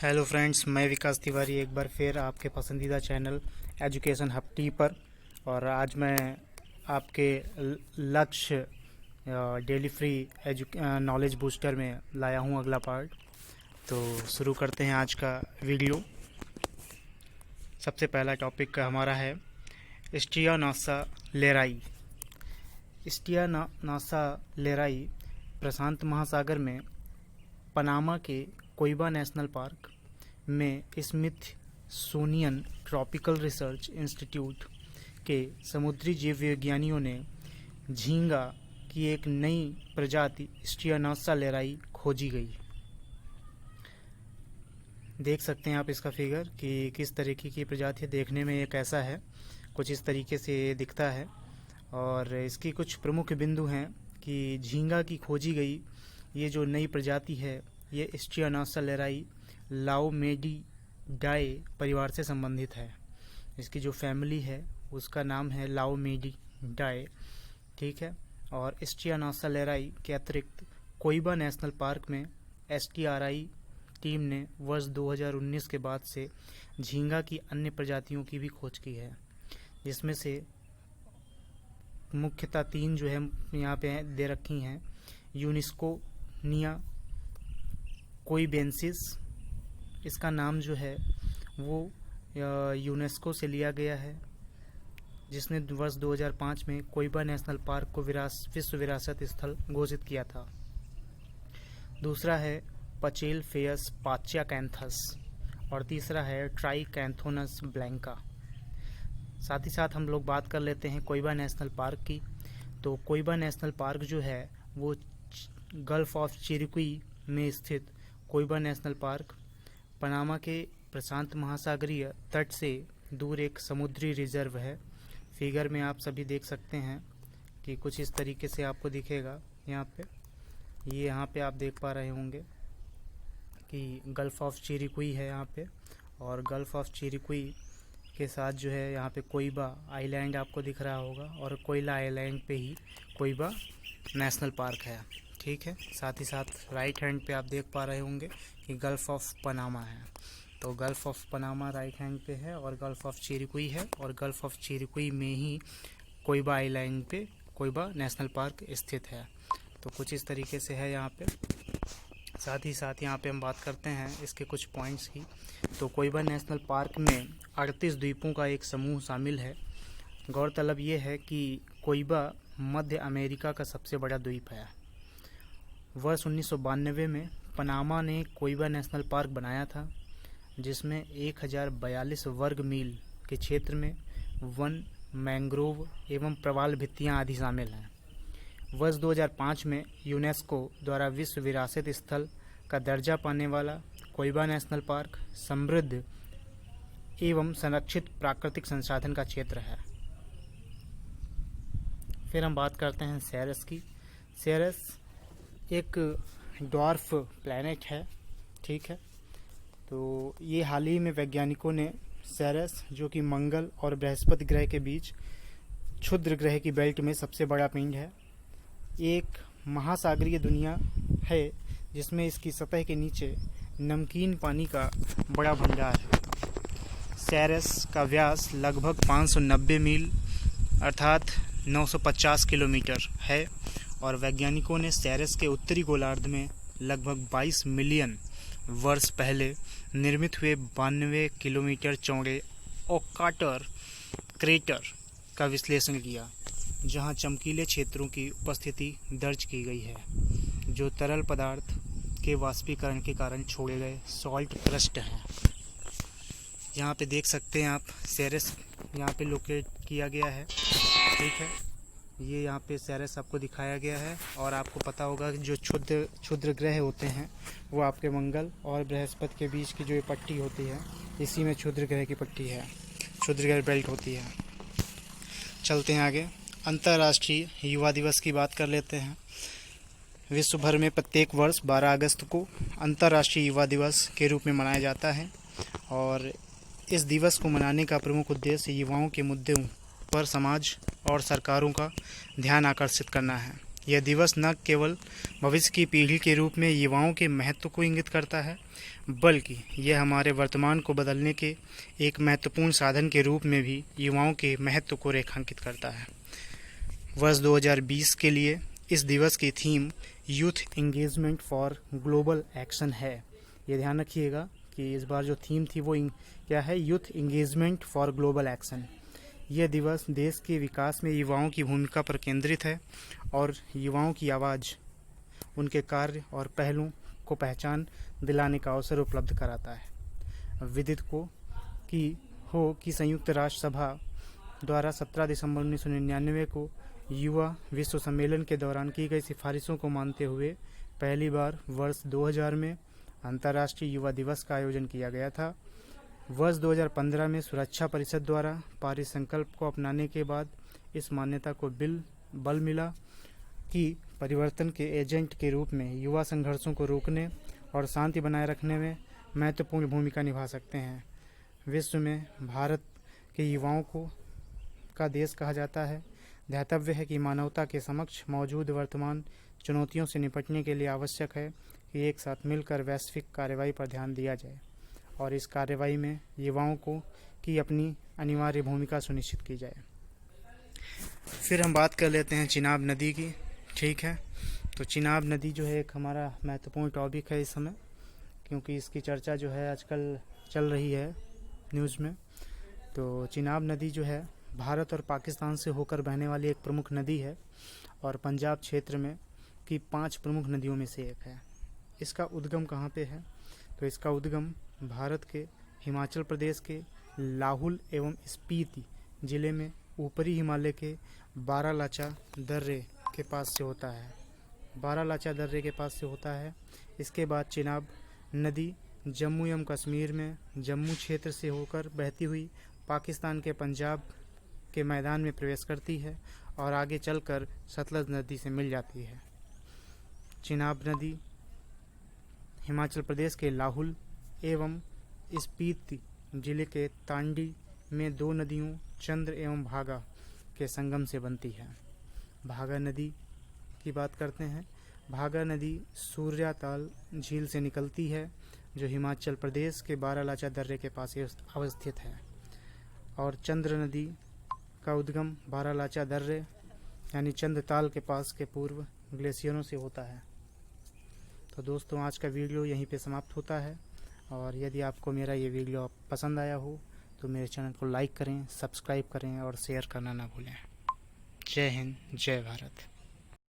Hello friends, मैं विकास तिवारी एक बार फिर आपके पसंदीदा चैनल एजुकेशन हब टी पर। और आज मैं आपके लक्ष्य डेली फ्री नॉलेज बूस्टर में लाया हूं अगला पार्ट। तो शुरू करते हैं आज का वीडियो। सबसे पहला टॉपिक हमारा है स्टियानासा लेराई। स्टियानासा लेराई प्रशांत महासागर में पनामा के कोइबा नेशनल पार्क में स्मिथसोनियन ट्रॉपिकल रिसर्च इंस्टीट्यूट के समुद्री जीव विज्ञानियों ने झींगा की एक नई प्रजाति स्टियानासा लेराई खोजी गई। देख सकते हैं आप इसका फिगर कि किस तरीके की प्रजाति है। देखने में ये कैसा है, कुछ इस तरीके से दिखता है। और इसकी कुछ प्रमुख बिंदु हैं कि झींगा की खोजी गई ये जो नई प्रजाति है ये स्टियानासा लेराई लाओमेडिडाए परिवार से संबंधित है। इसकी जो फैमिली है उसका नाम है लाओमेडिडाए, ठीक है। और स्टियानासा लेराई के अतिरिक्त कोइबा नेशनल पार्क में एसटीआरआई टीम ने वर्ष 2019 के बाद से झींगा की अन्य प्रजातियों की भी खोज की है, जिसमें से मुख्यतः 3 जो है यहाँ पे दे रखी हैं। यूनिस्कोनिया कोइबेंसिस, इसका नाम जो है वो यूनेस्को से लिया गया है, जिसने वर्ष 2005 में कोइबा नेशनल पार्क को विश्व विरासत स्थल घोषित किया था। दूसरा है पचेल फेयस पाच्याकैंथस और तीसरा है ट्राइकैंथोनस ब्लैंका। साथ ही साथ हम लोग बात कर लेते हैं कोइबा नेशनल पार्क की। तो कोइबा नेशनल पार्क जो है वो गल्फ ऑफ चिरिक्वी में स्थित कोइबा नेशनल पार्क पनामा के प्रशांत महासागरीय तट से दूर एक समुद्री रिजर्व है। फिगर में आप सभी देख सकते हैं कि कुछ इस तरीके से आपको दिखेगा। यहाँ पे आप देख पा रहे होंगे कि गल्फ ऑफ चिरिक्वी है यहाँ पे, और गल्फ ऑफ चिरिक्वी के साथ जो है यहाँ पे कोइबा आइलैंड आपको दिख रहा होगा, और कोयला आइलैंड पे ही कोइबा नेशनल पार्क है, ठीक है। साथ ही साथ राइट हैंड पे आप देख पा रहे होंगे कि गल्फ ऑफ पनामा है। तो gulf of Panama right hand पे है और गल्फ ऑफ चिरिक्वी है, और गल्फ ऑफ चिरिक्वी में ही कोइबा आइलैंड पे कोइबा नेशनल पार्क स्थित है। तो कुछ इस तरीके से है यहाँ पे। साथ ही साथ यहाँ पे हम बात करते हैं इसके कुछ पॉइंट्स की। तो कोइबा नेशनल पार्क में 38 द्वीपों का एक समूह शामिल है। गौरतलब ये है कि कोइबा मध्य अमेरिका का सबसे बड़ा द्वीप है। वर्ष 1992 में पनामा ने कोइबा नेशनल पार्क बनाया था, जिसमें 1042 वर्ग मील के क्षेत्र में वन, मैंग्रोव एवं प्रवाल भित्तियाँ आदि शामिल हैं। वर्ष 2005 में यूनेस्को द्वारा विश्व विरासत स्थल का दर्जा पाने वाला कोइबा नेशनल पार्क समृद्ध एवं संरक्षित प्राकृतिक संसाधन का क्षेत्र है। फिर हम बात करते हैं सेरेस की। सेरेस एक ड्वार्फ प्लैनेट है, ठीक है। तो ये हाल ही में वैज्ञानिकों ने सेरेस, जो कि मंगल और बृहस्पति ग्रह के बीच क्षुद्र ग्रह की बेल्ट में सबसे बड़ा पिंड है, एक महासागरीय दुनिया है जिसमें इसकी सतह के नीचे नमकीन पानी का बड़ा भंडार है। सेरेस का व्यास लगभग 590 मील अर्थात 950 किलोमीटर है, और वैज्ञानिकों ने सेरेस के उत्तरी गोलार्ध में लगभग 22 मिलियन वर्ष पहले निर्मित हुए 92 किलोमीटर चौड़े ओकाटर क्रेटर का विश्लेषण किया, जहां चमकीले क्षेत्रों की उपस्थिति दर्ज की गई है, जो तरल पदार्थ के वाष्पीकरण के कारण छोड़े गए सॉल्ट क्रस्ट हैं। यहाँ पे देख सकते हैं आप, सेरेस यहाँ पे लोकेट किया गया है, ठीक है। ये यहाँ पे सेरेस आपको दिखाया गया है, और आपको पता होगा कि जो क्षुद्र ग्रह होते हैं वो आपके मंगल और बृहस्पति के बीच की जो ये पट्टी होती है, इसी में क्षुद्र ग्रह की पट्टी है, क्षुद्र ग्रह बेल्ट होती है। चलते हैं आगे। अंतर्राष्ट्रीय युवा दिवस की बात कर लेते हैं। विश्व भर में प्रत्येक वर्ष 12 अगस्त को अंतर्राष्ट्रीय युवा दिवस के रूप में मनाया जाता है, और इस दिवस को मनाने का प्रमुख उद्देश्य युवाओं के मुद्दों पर समाज और सरकारों का ध्यान आकर्षित करना है। यह दिवस न केवल भविष्य की पीढ़ी के रूप में युवाओं के महत्व को इंगित करता है, बल्कि यह हमारे वर्तमान को बदलने के एक महत्वपूर्ण साधन के रूप में भी युवाओं के महत्व को रेखांकित करता है। वर्ष 2020 के लिए इस दिवस की theme youth engagement for global action है। ये ध्यान रखिएगा कि इस बार जो थीम थी वो क्या है, youth engagement for global action. यह दिवस देश के विकास में युवाओं की भूमिका पर केंद्रित है और युवाओं की आवाज़, उनके कार्य और पहलों को पहचान दिलाने का अवसर उपलब्ध कराता है। विदित कि संयुक्त राष्ट्र सभा द्वारा 17 दिसंबर 1999 को युवा विश्व सम्मेलन के दौरान की गई सिफारिशों को मानते हुए पहली बार वर्ष 2000 में अंतर्राष्ट्रीय युवा दिवस का आयोजन किया गया था। वर्ष 2015 में सुरक्षा परिषद द्वारा पारित संकल्प को अपनाने के बाद इस मान्यता को बल मिला कि परिवर्तन के एजेंट के रूप में युवा संघर्षों को रोकने और शांति बनाए रखने में महत्वपूर्ण भूमिका निभा सकते हैं। विश्व में भारत के युवाओं को का देश कहा जाता है। ध्यातव्य है कि मानवता के समक्ष मौजूद वर्तमान चुनौतियों से निपटने के लिए आवश्यक है कि एक साथ मिलकर वैश्विक कार्रवाई पर ध्यान दिया जाए और इस कार्रवाई में युवाओं की अपनी अनिवार्य भूमिका सुनिश्चित की जाए। फिर हम बात कर लेते हैं चिनाब नदी की। ठीक है, तो चिनाब नदी जो है एक हमारा महत्वपूर्ण टॉपिक है इस समय, क्योंकि इसकी चर्चा जो है आजकल चल रही है न्यूज़ में। तो चिनाब नदी जो है भारत और पाकिस्तान से होकर बहने वाली एक प्रमुख नदी है और पंजाब क्षेत्र में की 5 प्रमुख नदियों में से एक है। इसका उद्गम कहाँ पे है? तो इसका उद्गम भारत के हिमाचल प्रदेश के लाहुल एवं स्पीति जिले में ऊपरी हिमालय के बारालाचा दर्रे के पास से होता है। बारालाचा दर्रे के पास से होता है। इसके बाद चिनाब नदी जम्मू एवं कश्मीर में जम्मू क्षेत्र से होकर बहती हुई पाकिस्तान के पंजाब के मैदान में प्रवेश करती है और आगे चलकर सतलज नदी से मिल जाती है। चिनाब नदी हिमाचल प्रदेश के लाहुल एवं स्पीति जिले के तांडी में 2 नदियों चंद्र एवं भागा के संगम से बनती है। भागा नदी की बात करते हैं। भागा नदी सूर्याताल झील से निकलती है जो हिमाचल प्रदेश के बारालाचा दर्रे के पास अवस्थित है और चंद्र नदी का उद्गम बारालाचा दर्रे यानी चंद्रताल के पास के पूर्व ग्लेशियरों से होता है। तो दोस्तों, आज का वीडियो यहीं पे समाप्त होता है और यदि आपको मेरा ये वीडियो पसंद आया हो तो मेरे चैनल को लाइक करें, सब्सक्राइब करें और शेयर करना ना भूलें। जय हिंद, जय भारत।